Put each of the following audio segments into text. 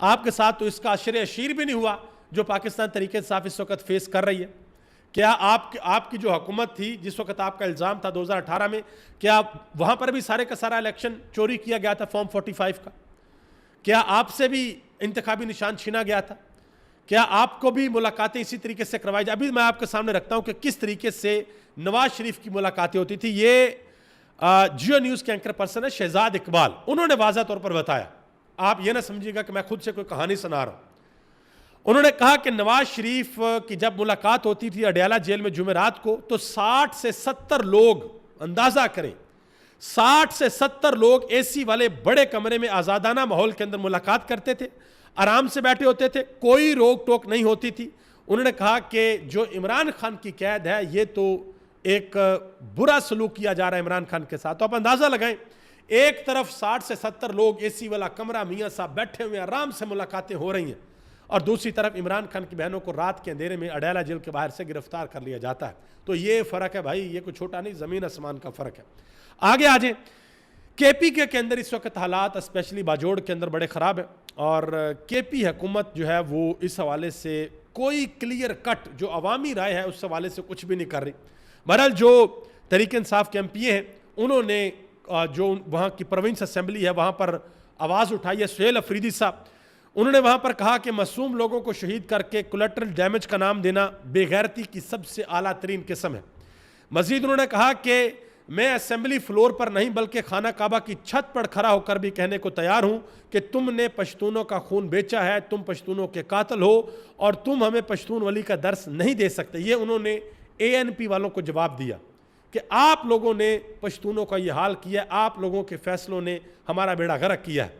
آپ کے ساتھ تو اس کا عشر اشیر بھی نہیں ہوا جو پاکستان تحریک انصاف اس وقت فیس کر رہی ہے. کیا آپ کی جو حکومت تھی جس وقت آپ کا الزام تھا 2018 میں، کیا وہاں پر بھی سارے کا سارا الیکشن چوری کیا گیا تھا فارم 45 کا؟ کیا آپ سے بھی انتخابی نشان چھینا گیا تھا؟ کیا آپ کو بھی ملاقاتیں اسی طریقے سے کروائی جائیں؟ ابھی میں آپ کے سامنے رکھتا ہوں کہ کس طریقے سے نواز شریف کی ملاقاتیں ہوتی تھی. یہ جیو نیوز کے اینکر پرسن ہے شہزاد اقبال، انہوں نے واضح طور پر بتایا. آپ یہ نہ سمجھیے گا کہ میں خود سے کوئی کہانی سنا رہا ہوں. انہوں نے کہا کہ نواز شریف کی جب ملاقات ہوتی تھی اڈیالہ جیل میں جمعرات کو، تو 60 سے 70 لوگ، اندازہ کریں 60 سے 70 لوگ اے سی والے بڑے کمرے میں آزادانہ ماحول کے اندر ملاقات کرتے تھے، آرام سے بیٹھے ہوتے تھے، کوئی روک ٹوک نہیں ہوتی تھی. انہوں نے کہا کہ جو عمران خان کی قید ہے یہ تو ایک برا سلوک کیا جا رہا ہے عمران خان کے ساتھ. تو آپ اندازہ لگائیں، ایک طرف 60 سے 70 لوگ اے سی والا کمرہ، میاں صاحب بیٹھے ہوئے آرام سے ملاقاتیں ہو رہی ہیں، اور دوسری طرف عمران خان کی بہنوں کو رات کے اندھیرے میں اڈیالہ جیل کے باہر سے گرفتار کر لیا جاتا ہے. تو یہ فرق ہے بھائی، یہ کوئی چھوٹا نہیں، زمین آسمان کا فرق ہے. آگے آ جائیں. کے پی کے اندر اس وقت حالات اسپیشلی باجوڑ کے اندر بڑے خراب ہیں، اور کے پی حکومت جو ہے وہ اس حوالے سے کوئی کلیئر کٹ جو عوامی رائے ہے اس حوالے سے کچھ بھی نہیں کر رہی. بہرحال جو تحریک انصاف کے ایم پی ہیں انہوں نے جو وہاں کی پروونس اسمبلی ہے وہاں پر آواز اٹھائی ہے. سہیل افریدی صاحب، انہوں نے وہاں پر کہا کہ معصوم لوگوں کو شہید کر کے کولیٹرل ڈیمیج کا نام دینا بے غیرتی کی سب سے اعلیٰ ترین قسم ہے. مزید انہوں نے کہا کہ میں اسمبلی فلور پر نہیں بلکہ خانہ کعبہ کی چھت پر کھڑا ہو کر بھی کہنے کو تیار ہوں کہ تم نے پشتونوں کا خون بیچا ہے، تم پشتونوں کے قاتل ہو، اور تم ہمیں پشتون ولی کا درس نہیں دے سکتے. یہ انہوں نے اے این پی والوں کو جواب دیا کہ آپ لوگوں نے پشتونوں کا یہ حال کیا، آپ لوگوں کے فیصلوں نے ہمارا بیڑا غرق کیا ہے.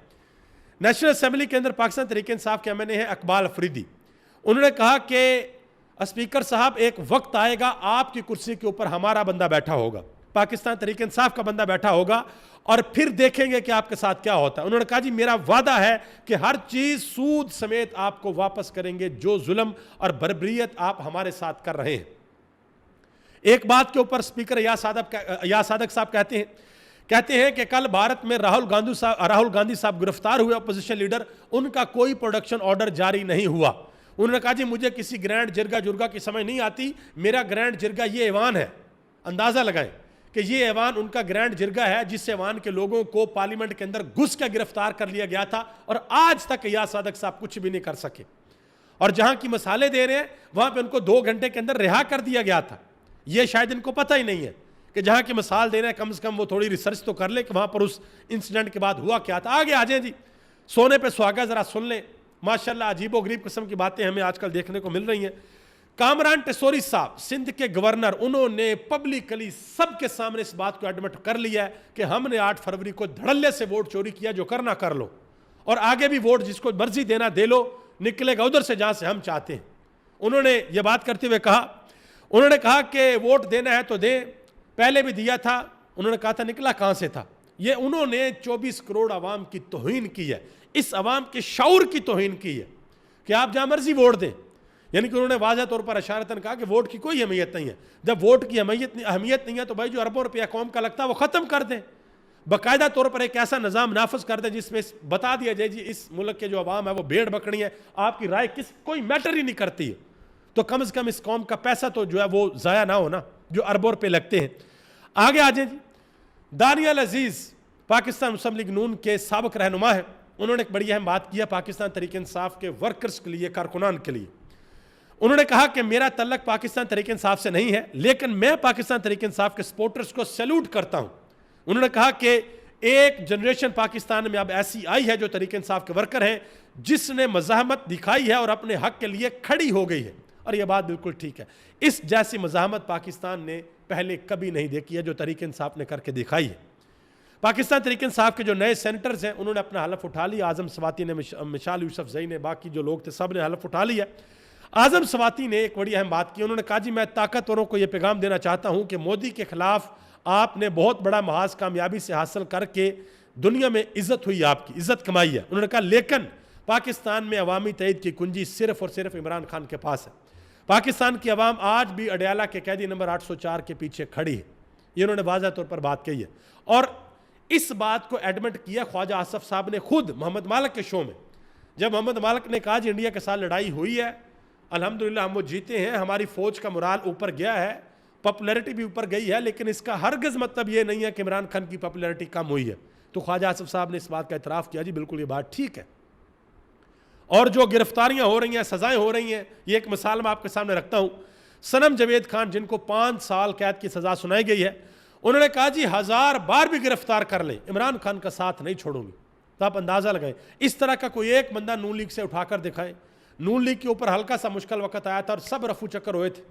نیشنل اسمبلی کے اندر پاکستان تحریک انصاف کے ایم این اے ہیں اقبال افریدی. انہوں نے کہا کہ اسپیکر صاحب ایک وقت آئے گا آپ کی کرسی کے اوپر ہمارا بندہ بیٹھا ہوگا، پاکستان تحریک انصاف کا بندہ بیٹھا ہوگا، اور پھر دیکھیں گے کہ آپ کے ساتھ کیا ہوتا ہے. انہوں نے کہا جی میرا وعدہ ہے کہ ہر چیز سود سمیت آپ کو واپس کریں گے جو ظلم اور بربریت آپ ہمارے ساتھ کر رہے ہیں. ایک بات کے اوپر اسپیکر ایاز صادق صاحب کہتے ہیں کہ کل بھارت میں راہل گاندھی صاحب گرفتار ہوئے اپوزیشن لیڈر، ان کا کوئی پروڈکشن آرڈر جاری نہیں ہوا. انہوں نے کہا جی مجھے کسی گرینڈ جرگا کی سمجھ نہیں آتی، میرا گرینڈ جرگا یہ ایوان ہے. اندازہ لگائیں کہ یہ ایوان ان کا گرینڈ جرگا ہے جس ایوان کے لوگوں کو پارلیمنٹ کے اندر گھس کے گرفتار کر لیا گیا تھا، اور آج تک ایاز صادق صاحب کچھ بھی نہیں کر سکے. اور جہاں کی مسالے دے رہے ہیں وہاں پہ ان کو 2 گھنٹے کے اندر رہا کر دیا گیا تھا. یہ شاید ان کو پتہ ہی نہیں ہے کہ جہاں کی مثال دینا ہے کم سے کم وہ تھوڑی ریسرچ تو کر لے کہ وہاں پر اس انسیڈنٹ کے بعد ہوا کیا تھا. آگے آ جائیں جی، سونے پہ سہاگا ذرا سن لیں. ماشاءاللہ عجیب و غریب قسم کی باتیں ہمیں آج کل دیکھنے کو مل رہی ہیں. کامران ٹیسوری صاحب سندھ کے گورنر، انہوں نے پبلکلی سب کے سامنے اس بات کو ایڈمٹ کر لیا ہے کہ ہم نے 8 فروری کو دھڑلے سے ووٹ چوری کیا، جو کرنا کر لو، اور آگے بھی ووٹ جس کو مرضی دینا دے لو، نکلے گا ادھر سے جہاں سے ہم چاہتے ہیں. انہوں نے یہ بات کرتے ہوئے کہا کہ ووٹ دینا ہے تو دیں، پہلے بھی دیا تھا. انہوں نے کہا تھا نکلا کہاں سے تھا. یہ انہوں نے 24 کروڑ عوام کی توہین کی ہے، اس عوام کے شعور کی توہین کی ہے کہ آپ جہاں مرضی ووٹ دیں. یعنی کہ انہوں نے واضح طور پر اشارتاً کہا کہ ووٹ کی کوئی اہمیت نہیں ہے. جب ووٹ کی اہمیت نہیں ہے تو بھائی جو اربوں روپیہ قوم کا لگتا ہے وہ ختم کر دیں. باقاعدہ طور پر ایک ایسا نظام نافذ کر دیں جس میں بتا دیا جائے جی اس ملک کے جو عوام ہے وہ بھیڑ بکری ہے، آپ کی رائے کوئی میٹر ہی نہیں کرتی ہے، تو کم از کم اس قوم کا پیسہ تو جو ہے وہ ضائع نہ ہونا جو اربوں روپے لگتے ہیں. آگے آ جائیں جی. دانیال عزیز پاکستان مسلم لیگ نون کے سابق رہنما ہیں. انہوں نے ایک بڑی اہم بات کیا پاکستان تحریک انصاف کے ورکرز کے لیے، کارکنان کے لیے. انہوں نے کہا کہ میرا تعلق پاکستان تحریک انصاف سے نہیں ہے، لیکن میں پاکستان تحریک انصاف کے سپورٹرز کو سیلوٹ کرتا ہوں. انہوں نے کہا کہ ایک جنریشن پاکستان میں اب ایسی آئی ہے جو تحریک انصاف کے ورکر ہیں، جس نے مزاحمت دکھائی ہے اور اپنے حق کے لیے کھڑی ہو گئی ہے. اور یہ بات بالکل ٹھیک ہے. اس جیسی مزاحمت پاکستان نے پہلے کبھی نہیں دیکھی ہے جو تحریک انصاف نے کر کے دکھائی ہے. پاکستان تحریک انصاف کے جو نئے سینیٹرز ہیں انہوں نے اپنا حلف اٹھا لیا. اعظم سواتی نے، مشال یوسف زئی نے، باقی جو لوگ تھے سب نے حلف اٹھا لیا. اعظم سواتی نے ایک بڑی اہم بات کی. انہوں نے کہا جی میں طاقتوروں کو یہ پیغام دینا چاہتا ہوں کہ مودی کے خلاف آپ نے بہت بڑا محاذ کامیابی سے حاصل کر کے دنیا میں عزت ہوئی، آپ کی عزت کمائی ہے. انہوں نے کہا لیکن پاکستان میں عوامی تائید کی کنجی صرف اور صرف عمران خان کے پاس ہے. پاکستان کی عوام آج بھی اڈیالہ کے قیدی نمبر 804 کے پیچھے کھڑی ہے. یہ انہوں نے واضح طور پر بات کہی ہے، اور اس بات کو ایڈمٹ کیا خواجہ آصف صاحب نے خود محمد مالک کے شو میں، جب محمد مالک نے کہا جی انڈیا کے ساتھ لڑائی ہوئی ہے، الحمدللہ ہم وہ جیتے ہیں، ہماری فوج کا مرال اوپر گیا ہے، پاپولیرٹی بھی اوپر گئی ہے، لیکن اس کا ہرگز مطلب یہ نہیں ہے کہ عمران خان کی پاپولیرٹی کم ہوئی ہے. تو خواجہ آصف صاحب نے اس بات کا اعتراف کیا جی بالکل یہ بات ٹھیک ہے. اور جو گرفتاریاں ہو رہی ہیں، سزائیں ہو رہی ہیں، یہ ایک مثال میں آپ کے سامنے رکھتا ہوں. صنم جاوید خان جن کو 5 سال قید کی سزا سنائی گئی ہے، انہوں نے کہا جی 1000 بار بھی گرفتار کر لیں عمران خان کا ساتھ نہیں چھوڑوں گی. تو آپ اندازہ لگائیں اس طرح کا کوئی ایک بندہ نون لیگ سے اٹھا کر دکھائیں. نون لیگ کے اوپر ہلکا سا مشکل وقت آیا تھا اور سب رفو چکر ہوئے تھے.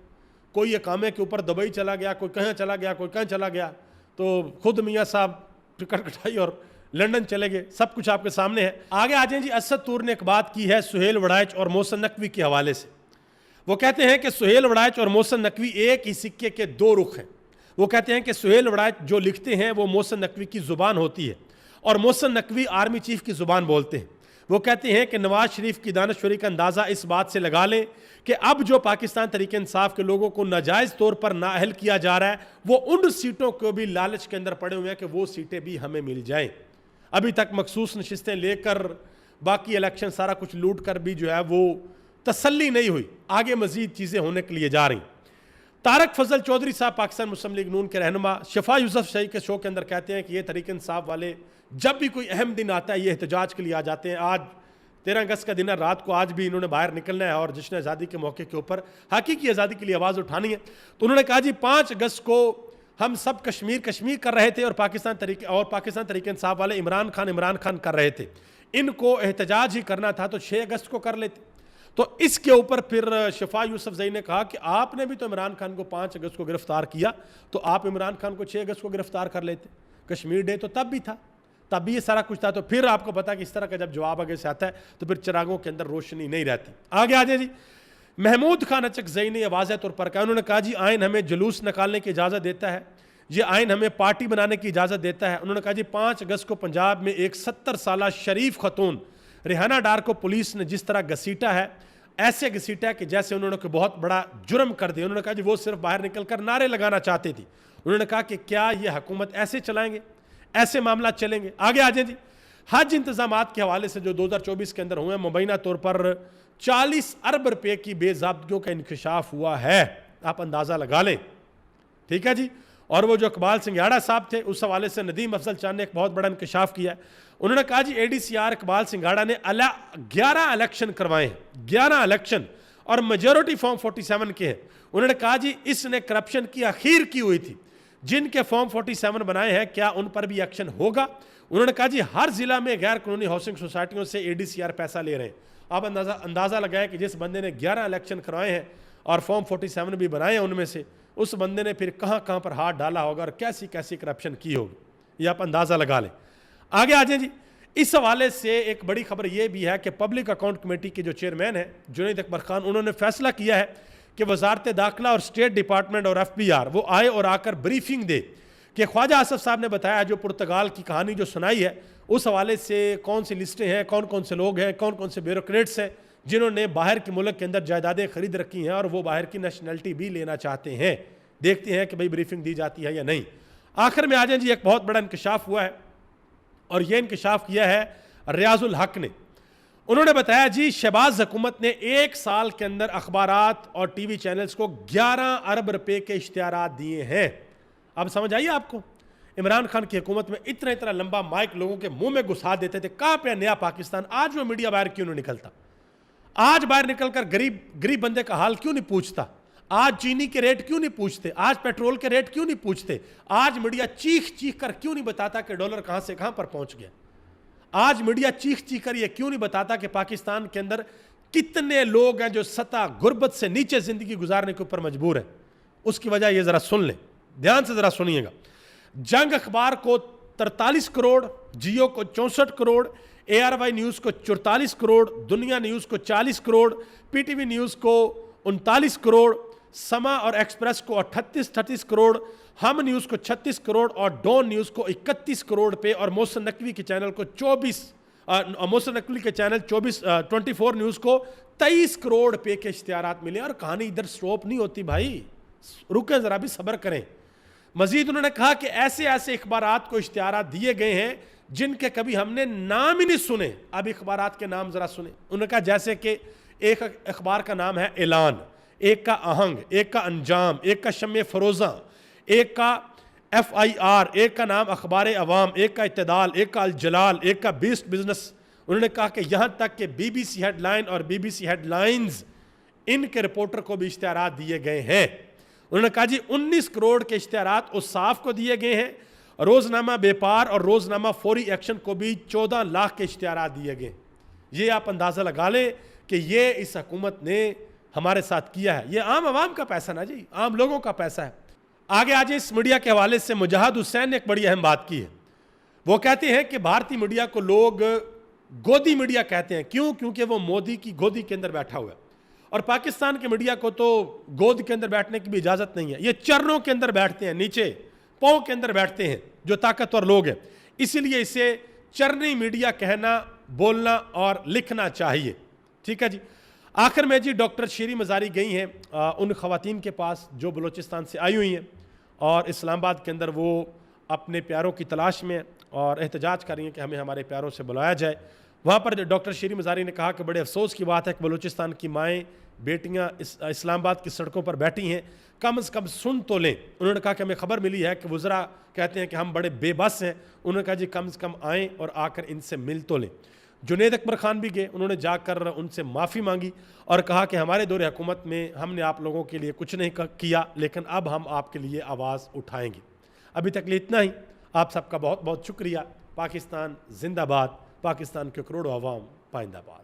کوئی اقامے کے اوپر دبئی چلا گیا، کوئی کہیں چلا گیا، کوئی کہیں چلا گیا. تو خود میاں صاحب ٹکٹ کٹائی اور لنڈن چلے گئے. سب کچھ آپ کے سامنے ہے. آگے آ جائیں جی. اسد طور نے ایک بات کی ہے سہیل وڑائچ اور محسن نقوی کے حوالے سے. وہ کہتے ہیں کہ سہیل وڑائچ اور محسن نقوی ایک ہی سکے کے 2 رخ ہیں. وہ کہتے ہیں کہ سہیل وڑائچ جو لکھتے ہیں وہ محسن نقوی کی زبان ہوتی ہے اور محسن نقوی آرمی چیف کی زبان بولتے ہیں. وہ کہتے ہیں کہ نواز شریف کی دانشوری کا اندازہ اس بات سے لگا لیں کہ اب جو پاکستان تحریک انصاف کے لوگوں کو ناجائز طور پر نااہل کیا جا رہا ہے وہ ان سیٹوں کو بھی لالچ کے اندر پڑے ہوئے ہیں کہ وہ سیٹیں بھی ہمیں مل جائیں. ابھی تک مخصوص نشستیں لے کر باقی الیکشن سارا کچھ لوٹ کر بھی جو ہے وہ تسلی نہیں ہوئی. آگے مزید چیزیں ہونے کے لیے جا رہی. طارق فضل چودھری صاحب پاکستان مسلم لیگ نون کے رہنما شفا یوسف شاہی کے شو کے اندر کہتے ہیں کہ یہ تحریک انصاف والے جب بھی کوئی اہم دن آتا ہے یہ احتجاج کے لیے آ جاتے ہیں. آج 13 اگست کا دن ہے، رات کو آج بھی انہوں نے باہر نکلنا ہے اور جشن آزادی کے موقع کے اوپر حقیقی آزادی کے لیے آواز اٹھانی ہے. تو انہوں نے کہا جی 5 اگست کو ہم سب کشمیر کر رہے تھے اور پاکستان تحریک انصاف والے عمران خان کر رہے تھے. ان کو احتجاج ہی کرنا تھا تو 6 اگست کو کر لیتے. تو اس کے اوپر پھر شفا یوسف زئی نے کہا کہ آپ نے بھی تو عمران خان کو 5 اگست کو گرفتار کیا تو آپ عمران خان کو 6 اگست کو گرفتار کر لیتے. کشمیر ڈے تو تب بھی تھا، تب بھی یہ سارا کچھ تھا. تو پھر آپ کو پتا کہ اس طرح کا جب جواب آگے سے آتا ہے تو پھر چراغوں کے اندر روشنی نہیں رہتی. آگے آ جائیں جی. محمود خان اچک زئی نے یہ واضح طور پر کہا، انہوں نے کہا جی آئین ہمیں جلوس نکالنے کی اجازت دیتا ہے، یہ آئین ہمیں پارٹی بنانے کی اجازت دیتا ہے. انہوں نے کہا جی 5 اگست کو پنجاب میں ایک 70 سالہ شریف خاتون ریحانہ ڈار کو پولیس نے جس طرح گھسیٹا ہے، ایسے گھسیٹا کہ جیسے انہوں نے کوئی بہت بڑا جرم کر دیا. انہوں نے کہا جی وہ صرف باہر نکل کر نعرے لگانا چاہتے تھی. انہوں نے کہا کہ کیا یہ حکومت ایسے چلائیں گے، ایسے معاملات چلیں گے. آگے آ جائیں جی. حج انتظامات کے حوالے سے جو 2024 کے اندر ہوئے ہیں، مبینہ طور پر 40 ارب روپے کی بے ضابطگیوں کا انکشاف ہوا ہے. آپ اندازہ لگا لیں. ٹھیک ہے جی. اور وہ جو اقبال سنگھاڑا صاحب تھے اس حوالے سے ندیم افضل چاند نے ایک بہت بڑا انکشاف کیا ہے. انہوں نے کہا جی ADCR اقبال سنگھاڑا نے 11 الیکشن کروائے ہیں، 11 الیکشن، اور میجورٹی فارم 47 کے ہیں. انہوں نے کہا جی اس نے کرپشن کی اخیر کی ہوئی تھی. جن کے فارم 47 بنائے ہیں کیا ان پر بھی ایکشن ہوگا؟ انہوں نے کہا جی ہر ضلع میں غیر قانونی ہاؤسنگ سوسائٹیوں سے ADCR پیسہ لے رہے ہیں. آپ اندازہ لگائیں کہ جس بندے نے 11 الیکشن کروائے ہیں اور فارم 47 بھی بنائے ہیں ان میں سے، اس بندے نے پھر کہاں کہاں پر ہاتھ ڈالا ہوگا اور کیسی کیسی کرپشن کی ہوگی. یہ آپ اندازہ لگا لیں. آگے آ جائیں جی. اس حوالے سے ایک بڑی خبر یہ بھی ہے کہ پبلک اکاؤنٹ کمیٹی کے جو چیئرمین ہیں جنید اکبر خان، انہوں نے فیصلہ کیا ہے کہ وزارت داخلہ اور اسٹیٹ ڈپارٹمنٹ اور FBR وہ آئے اور آ کر بریفنگ دے کہ خواجہ آصف صاحب نے بتایا جو پرتگال کی کہانی جو سنائی ہے اس حوالے سے کون سی لسٹیں ہیں، کون کون سے لوگ ہیں، کون کون سے بیوروکریٹس ہیں جنہوں نے باہر کے ملک کے اندر جائیدادیں خرید رکھی ہیں اور وہ باہر کی نیشنلٹی بھی لینا چاہتے ہیں. دیکھتے ہیں کہ بھئی بریفنگ دی جاتی ہے یا نہیں. آخر میں آ جائیں جی. ایک بہت بڑا انکشاف ہوا ہے اور یہ انکشاف کیا ہے ریاض الحق نے. انہوں نے بتایا جی شہباز حکومت نے 1 سال کے اندر اخبارات اور ٹی وی چینلز کو 11 ارب روپے کے اشتہارات دیے ہیں. اب سمجھ آئیے آپ کو. عمران خان کی حکومت میں اتنا لمبا مائک لوگوں کے منہ میں گھسا دیتے تھے. کہاں پہ نیا پاکستان؟ آج وہ میڈیا باہر کیوں نہیں نکلتا؟ آج باہر نکل کر غریب بندے کا حال کیوں نہیں پوچھتا؟ آج چینی کے ریٹ کیوں نہیں پوچھتے؟ آج پیٹرول کے ریٹ کیوں نہیں پوچھتے؟ آج میڈیا چیخ کر کیوں نہیں بتاتا کہ ڈالر کہاں سے کہاں پر پہنچ گیا؟ آج میڈیا چیخ کر یہ کیوں نہیں بتاتا کہ پاکستان کے اندر کتنے لوگ ہیں جو سطح غربت سے نیچے زندگی گزارنے کے اوپر مجبور ہیں؟ اس کی وجہ یہ ذرا سن لیں، دھیان سے ذرا سنیے گا. جنگ اخبار کو 43 کروڑ، جیو کو 64 کروڑ، ARY نیوز کو 44 کروڑ، دنیا نیوز کو 40 کروڑ، PTV نیوز کو 39 کروڑ، سما اور ایکسپریس کو 38 کروڑ، ہم نیوز کو 36 کروڑ اور ڈون نیوز کو 31 کروڑ پہ، اور محسن نقوی کے چینل کو 24 نیوز کو 23 کروڑ پہ کے اشتہارات ملے. اور کہانی ادھر سٹاپ نہیں ہوتی بھائی، رکیں ذرا بھی صبر کریں. مزید انہوں نے کہا کہ ایسے اخبارات کو اشتہارات دیے گئے ہیں جن کے کبھی ہم نے نام ہی نہیں سنے. اب اخبارات کے نام ذرا سنیں. انہوں نے کہا جیسے کہ ایک اخبار کا نام ہے اعلان, ایک کا آہنگ, ایک کا انجام, ایک کا شمع فروزاں, ایک کا FIR, ایک کا نام اخبار عوام, ایک کا اعتدال, ایک کا الجلال, ایک کا بیسٹ بزنس. انہوں نے کہا کہ یہاں تک کہ BBC ہیڈ لائن اور BBC ہیڈ لائنز ان کے رپورٹر کو بھی اشتہارات دیے گئے ہیں. انہوں نے کہا جی 19 کروڑ کے اشتہارات اوصاف کو دیے گئے ہیں, روزنامہ بیپار اور روزنامہ فوری ایکشن کو بھی 14 لاکھ کے اشتہارات دیے گئے. یہ آپ اندازہ لگا لیں کہ یہ اس حکومت نے ہمارے ساتھ کیا ہے. یہ عام عوام کا پیسہ نا جی, عام لوگوں کا پیسہ ہے. آگے آج اس میڈیا کے حوالے سے مجاہد حسین نے ایک بڑی اہم بات کی ہے. وہ کہتے ہیں کہ بھارتی میڈیا کو لوگ گودی میڈیا کہتے ہیں. کیوں؟ کیونکہ وہ مودی کی گودی کے اندر بیٹھا ہوا ہے, اور پاکستان کے میڈیا کو تو گود کے اندر بیٹھنے کی بھی اجازت نہیں ہے. یہ چرنوں کے اندر بیٹھتے ہیں, نیچے پاؤں کے اندر بیٹھتے ہیں جو طاقتور لوگ ہیں. اسی لیے اسے چرنی میڈیا کہنا, بولنا اور لکھنا چاہیے. ٹھیک ہے جی. آخر میں جی ڈاکٹر شیریں مزاری گئی ہیں ان خواتین کے پاس جو بلوچستان سے آئی ہوئی ہیں, اور اسلام آباد کے اندر وہ اپنے پیاروں کی تلاش میں اور احتجاج کر رہی ہیں کہ ہمیں ہمارے پیاروں سے بلایا جائے. وہاں پر ڈاکٹر شیریں مزاری نے کہا کہ بڑے افسوس کی بات ہے کہ بلوچستان کی مائیں بیٹیاں اسلام آباد کی سڑکوں پر بیٹھی ہیں, کم از کم سن تو لیں. انہوں نے کہا کہ ہمیں خبر ملی ہے کہ وزراء کہتے ہیں کہ ہم بڑے بے بس ہیں. انہوں نے کہا جی کم از کم آئیں اور آ کر ان سے مل تو لیں. جنید اکبر خان بھی گئے, انہوں نے جا کر ان سے معافی مانگی اور کہا کہ ہمارے دور حکومت میں ہم نے آپ لوگوں کے لیے کچھ نہیں کیا, لیکن اب ہم آپ کے لیے آواز اٹھائیں گے. ابھی تک لیے اتنا ہی. آپ سب کا بہت بہت شکریہ. پاکستان زندہ باد. پاکستان کے کروڑوں عوام پائندہ باد.